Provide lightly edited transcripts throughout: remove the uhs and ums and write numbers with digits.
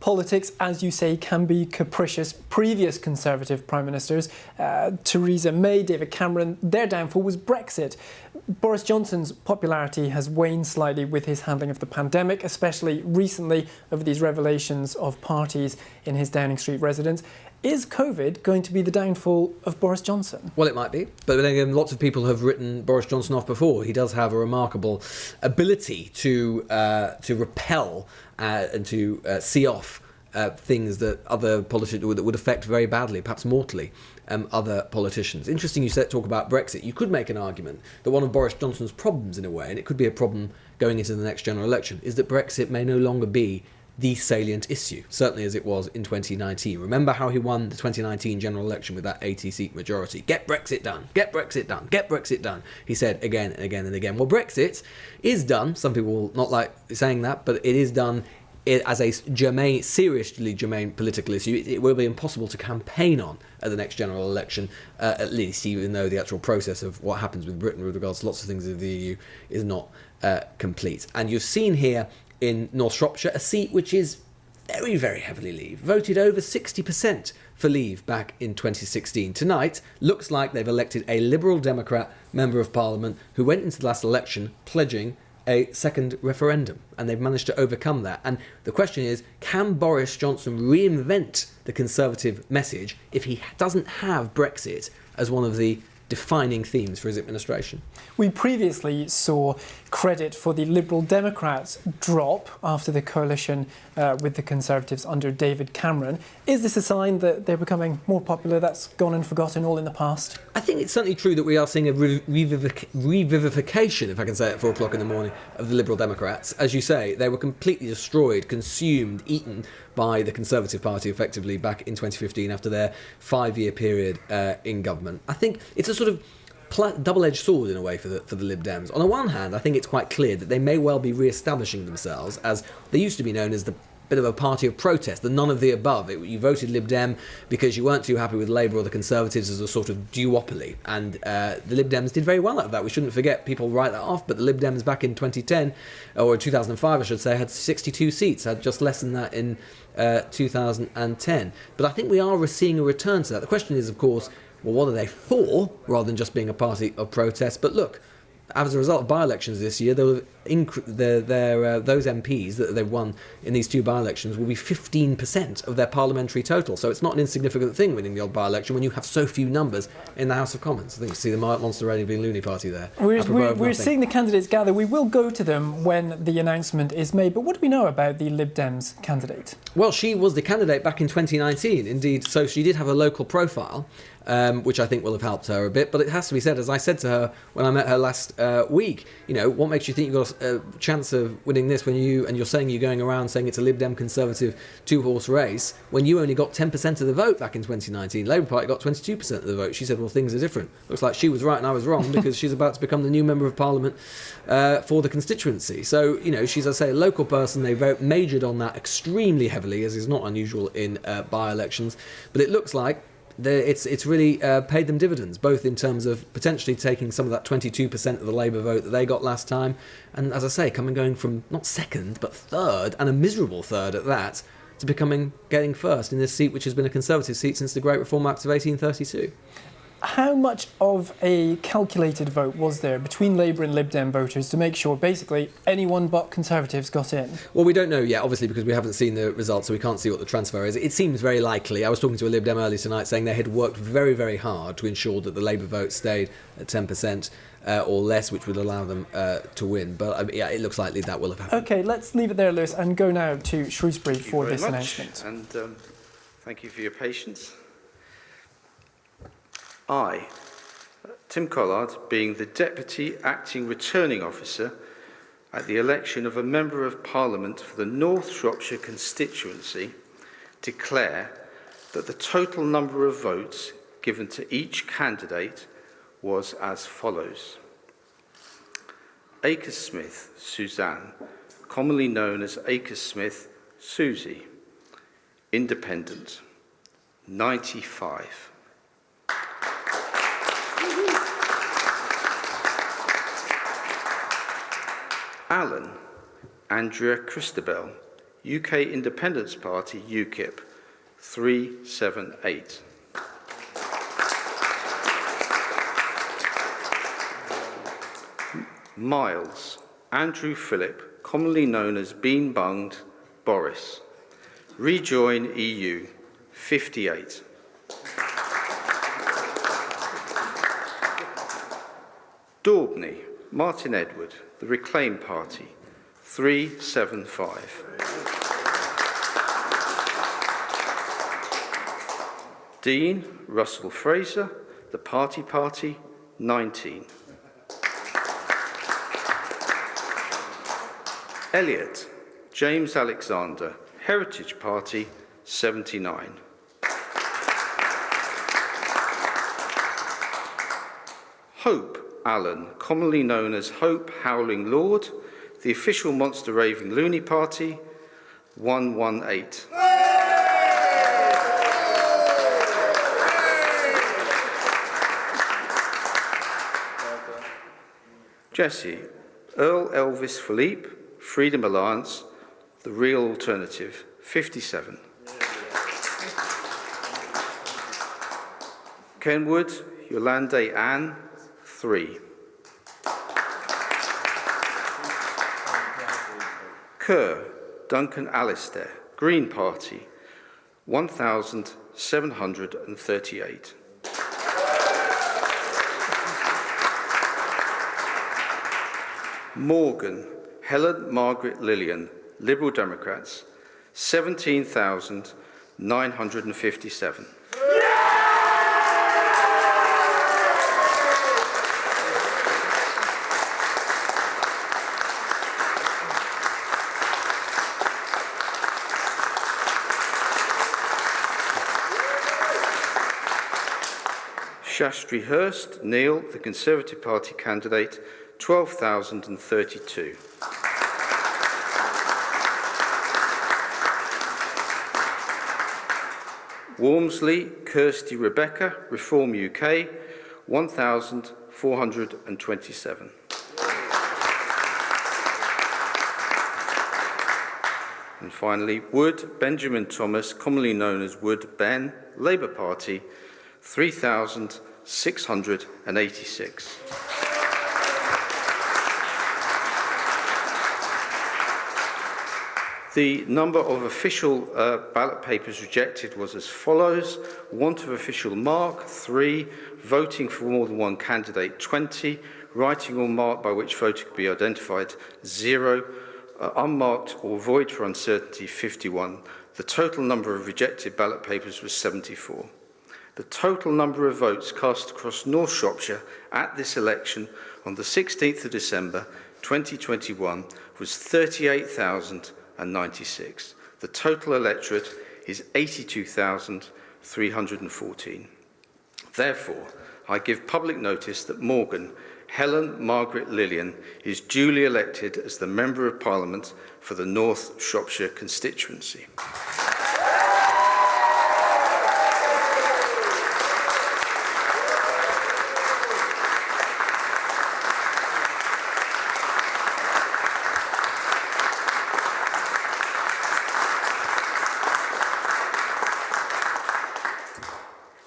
politics, as you say, can be capricious. Previous Conservative Prime Ministers, Theresa May, David Cameron, their downfall was Brexit. Boris Johnson's popularity has waned slightly with his handling of the pandemic, especially recently over these revelations of parties in his Downing Street residence. Is COVID going to be the downfall of Boris Johnson? Well, it might be. But then again, lots of people have written Boris Johnson off before. He does have a remarkable ability to repel and to see off things that other politicians would affect very badly, perhaps mortally, other politicians. Interesting you talk about Brexit. You could make an argument that one of Boris Johnson's problems, in a way, and it could be a problem going into the next general election, is that Brexit may no longer be the salient issue, certainly as it was in 2019. Remember how he won the 2019 general election with that 80-seat majority. Get Brexit done, get Brexit done, get Brexit done, he said again and again and again. Well, Brexit is done. Some people will not like saying that, but it is done as a seriously germane political issue. It will be impossible to campaign on at the next general election, at least, even though the actual process of what happens with Britain with regards to lots of things in the EU is not complete. And you've seen here in North Shropshire, a seat which is very, very heavily Leave, voted over 60% for Leave back in 2016. Tonight, looks like they've elected a Liberal Democrat Member of Parliament who went into the last election pledging a second referendum, and they've managed to overcome that. And the question is, can Boris Johnson reinvent the Conservative message if he doesn't have Brexit as one of the defining themes for his administration? We previously saw credit for the Liberal Democrats drop after the coalition with the Conservatives under David Cameron. Is this a sign that they're becoming more popular? That's gone and forgotten, all in the past? I think it's certainly true that we are seeing a revivification, if I can say it at 4 o'clock in the morning, of the Liberal Democrats. As you say, they were completely destroyed, consumed, eaten by the Conservative Party effectively back in 2015 after their 5-year period in government. I think it's a sort of double-edged sword in a way for the Lib Dems. On the one hand, I think it's quite clear that they may well be re-establishing themselves as they used to be known as the bit of a party of protest, the none of the above. You voted Lib Dem because you weren't too happy with Labour or the Conservatives as a sort of duopoly, and the Lib Dems did very well out of that. We shouldn't forget, people write that off, but the Lib Dems back in 2010, or 2005 I should say, had 62 seats, had just less than that in 2010. But I think we are seeing a return to that. The question is, of course, well, what are they for, rather than just being a party of protest? But look, as a result of by-elections this year, those MPs that they've won in these 2 by-elections will be 15% of their parliamentary total. So it's not an insignificant thing winning the odd by-election when you have so few numbers in the House of Commons. I think you see the Monster Raving Loony Party there. We're seeing the candidates gather. We will go to them when the announcement is made. But what do we know about the Lib Dems candidate? Well, she was the candidate back in 2019, indeed. So she did have a local profile, which I think will have helped her a bit. But it has to be said, as I said to her when I met her last week, you know, what makes you think you've got a chance of winning this when you're saying you're going around saying it's a Lib Dem Conservative 2-horse race when you only got 10% of the vote back in 2019? Labour Party got 22% of the vote. She said, well, things are different. Looks like she was right and I was wrong because she's about to become the new Member of Parliament for the constituency. So, you know, she's, as I say, a local person. They majored on that extremely heavily, as is not unusual in by-elections. But it looks like it's really paid them dividends, both in terms of potentially taking some of that 22% of the Labour vote that they got last time, and as I say, going from not second but third, and a miserable third at that, to getting first in this seat, which has been a Conservative seat since the Great Reform Act of 1832. How much of a calculated vote was there between Labour and Lib Dem voters to make sure basically anyone but Conservatives got in? Well, we don't know yet, obviously, because we haven't seen the results, so we can't see what the transfer is. It seems very likely. I was talking to a Lib Dem earlier tonight saying they had worked very, very hard to ensure that the Labour vote stayed at 10% or less, which would allow them to win. But yeah, it looks likely that will have happened. OK, let's leave it there, Lewis, and go now to Shrewsbury for this announcement. And thank you for your patience. I, Tim Collard, being the Deputy Acting Returning Officer at the election of a Member of Parliament for the North Shropshire constituency, declare that the total number of votes given to each candidate was as follows. Akers-Smith Suzanne, commonly known as Akers-Smith Susie, Independent, 95. Alan Andrea Christabel, UK Independence Party, UKIP, 378. Miles Andrew Philip, commonly known as Bean Bunged Boris, Rejoin EU, 58. Daubney Martin Edward, the Reclaim Party, 375. Dean Russell Fraser, the Party, 19. Elliot James Alexander, Heritage Party, 79. Hope Allen, commonly known as Hope Howling Lord, the official Monster Raving Loony Party, 118. Jesse Earl Elvis Philippe, Freedom Alliance, the Real Alternative, 57. Kenwood Yolande Ann, 3. Kerr Duncan Alistair, Green Party, 1,738. Morgan Helen Margaret Lillian, Liberal Democrats, 17,957. Shastri Hurst Neil, the Conservative Party candidate, 12,032. Walmsley Kirsty Rebecca, Reform UK, 1,427. And finally, Wood Benjamin Thomas, commonly known as Wood Ben, Labour Party, 3,686. The number of official ballot papers rejected was as follows: want of official mark, 3, voting for more than one candidate, 20, writing or mark by which voter could be identified, 0, unmarked or void for uncertainty, 51. The total number of rejected ballot papers was 74. The total number of votes cast across North Shropshire at this election on the 16th of December 2021 was 38,096. The total electorate is 82,314. Therefore, I give public notice that Morgan Helen Margaret Lillian is duly elected as the Member of Parliament for the North Shropshire constituency.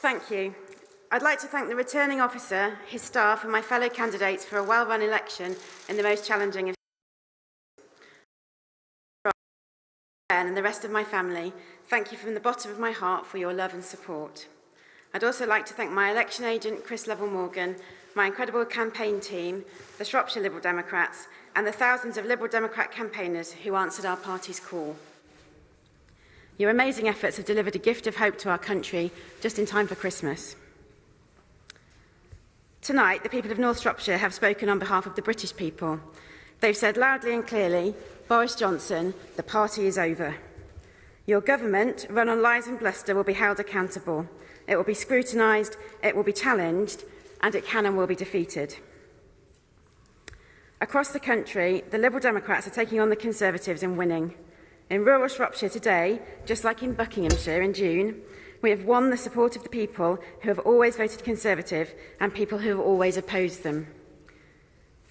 Thank you. I'd like to thank the returning officer, his staff and my fellow candidates for a well-run election in the most challenging of and the rest of my family. Thank you from the bottom of my heart for your love and support. I'd also like to thank my election agent, Chris Lovell-Morgan, my incredible campaign team, the Shropshire Liberal Democrats, and the thousands of Liberal Democrat campaigners who answered our party's call. Your amazing efforts have delivered a gift of hope to our country just in time for Christmas. Tonight, the people of North Shropshire have spoken on behalf of the British people. They've said loudly and clearly, Boris Johnson, the party is over. Your government, run on lies and bluster, will be held accountable. It will be scrutinised, it will be challenged, and it can and will be defeated. Across the country, the Liberal Democrats are taking on the Conservatives and winning. In rural Shropshire today, just like in Buckinghamshire in June, we have won the support of the people who have always voted Conservative and people who have always opposed them.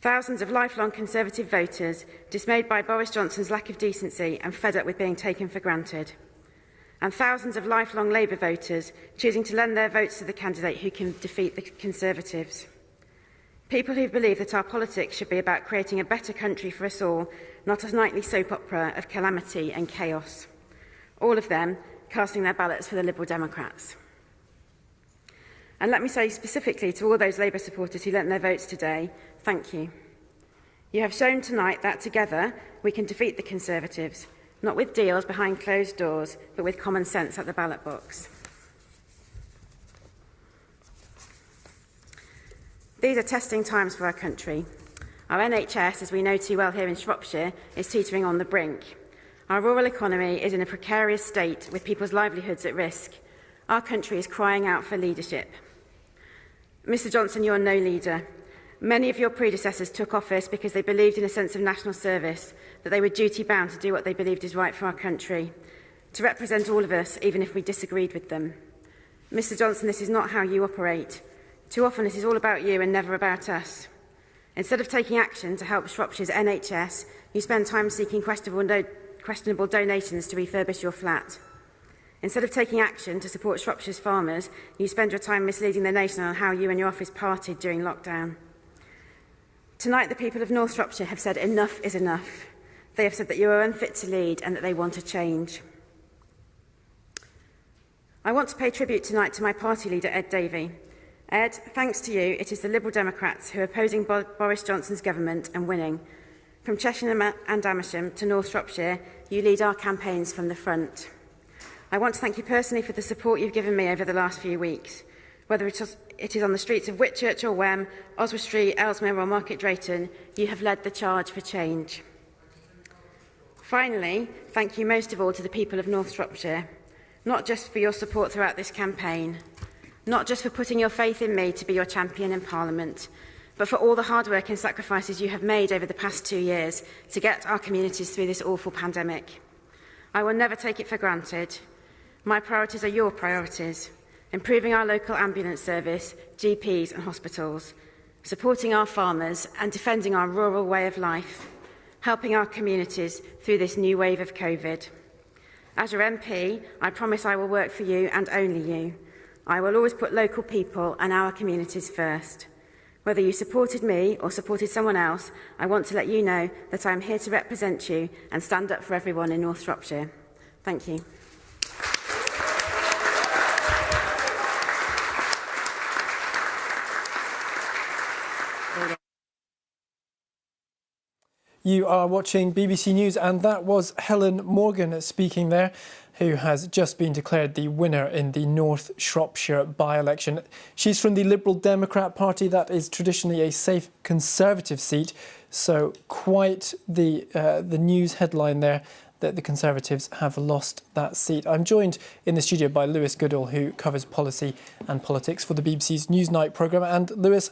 Thousands of lifelong Conservative voters dismayed by Boris Johnson's lack of decency and fed up with being taken for granted. And thousands of lifelong Labour voters choosing to lend their votes to the candidate who can defeat the Conservatives. People who believe that our politics should be about creating a better country for us all, not a nightly soap opera of calamity and chaos. All of them casting their ballots for the Liberal Democrats. And let me say specifically to all those Labour supporters who lent their votes today, thank you. You have shown tonight that together we can defeat the Conservatives, not with deals behind closed doors, but with common sense at the ballot box. These are testing times for our country. Our NHS, as we know too well here in Shropshire, is teetering on the brink. Our rural economy is in a precarious state with people's livelihoods at risk. Our country is crying out for leadership. Mr Johnson, you're no leader. Many of your predecessors took office because they believed in a sense of national service, that they were duty-bound to do what they believed is right for our country, to represent all of us, even if we disagreed with them. Mr Johnson, this is not how you operate. Too often it is all about you and never about us. Instead of taking action to help Shropshire's NHS, you spend time seeking questionable donations to refurbish your flat. Instead of taking action to support Shropshire's farmers, you spend your time misleading the nation on how you and your office partied during lockdown. Tonight, the people of North Shropshire have said enough is enough. They have said that you are unfit to lead and that they want a change. I want to pay tribute tonight to my party leader, Ed Davey. Ed, thanks to you, it is the Liberal Democrats who are opposing Boris Johnson's government and winning. From Cheshire and Amersham to North Shropshire, you lead our campaigns from the front. I want to thank you personally for the support you've given me over the last few weeks. Whether it is on the streets of Whitchurch or Wem, Oswestry, Ellesmere or Market Drayton, you have led the charge for change. Finally, thank you most of all to the people of North Shropshire, not just for your support throughout this campaign, not just for putting your faith in me to be your champion in Parliament, but for all the hard work and sacrifices you have made over the past 2 years to get our communities through this awful pandemic. I will never take it for granted. My priorities are your priorities, improving our local ambulance service, GPs and hospitals, supporting our farmers and defending our rural way of life, helping our communities through this new wave of COVID. As your MP, I promise I will work for you and only you. I will always put local people and our communities first. Whether you supported me or supported someone else, I want to let you know that I am here to represent you and stand up for everyone in North Shropshire. Thank you. You are watching BBC News, and that was Helen Morgan speaking there, who has just been declared the winner in the North Shropshire by-election. She's from the Liberal Democrat Party. That is traditionally a safe Conservative seat, so quite the news headline there that the Conservatives have lost that seat. I'm joined in the studio by Lewis Goodall, who covers policy and politics for the BBC's Newsnight programme. And Lewis,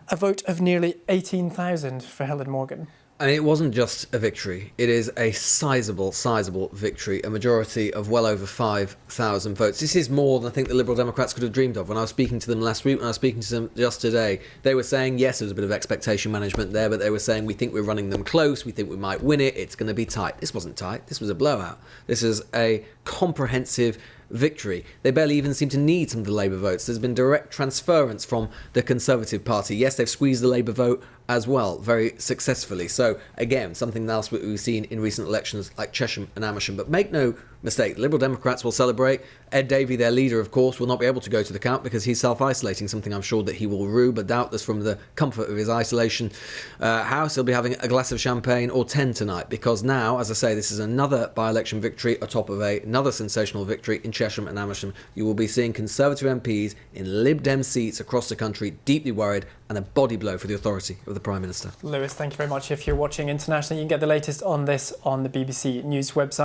a vote of nearly 18,000 for Helen Morgan. And it wasn't just a victory, it is a sizable victory, a majority of well over 5,000 votes. This is more than I think the Liberal Democrats could have dreamed of. When I was speaking to them last week, when I was speaking to them just today, they were saying, yes, there was a bit of expectation management there, but they were saying, we think we're running them close, we think we might win it, it's going to be tight. This wasn't tight, this was a blowout. This is a comprehensive victory. They barely even seem to need some of the Labour votes. There's been direct transference from the Conservative Party. Yes, they've squeezed the Labour vote as well, very successfully. So, again, something else we've seen in recent elections like Cheshire and Amersham. But make no mistake, the Liberal Democrats will celebrate. Ed Davey, their leader, of course, will not be able to go to the count because he's self-isolating, something I'm sure that he will rue, but doubtless from the comfort of his isolation house, he'll be having a glass of champagne or 10 tonight, because now, as I say, this is another by-election victory atop of another sensational victory in Cheshire and Amersham. You will be seeing Conservative MPs in LibDem seats across the country deeply worried, and a body blow for the authority of the Prime Minister. Lewis, thank you very much. If you're watching internationally, you can get the latest on this on the BBC News website.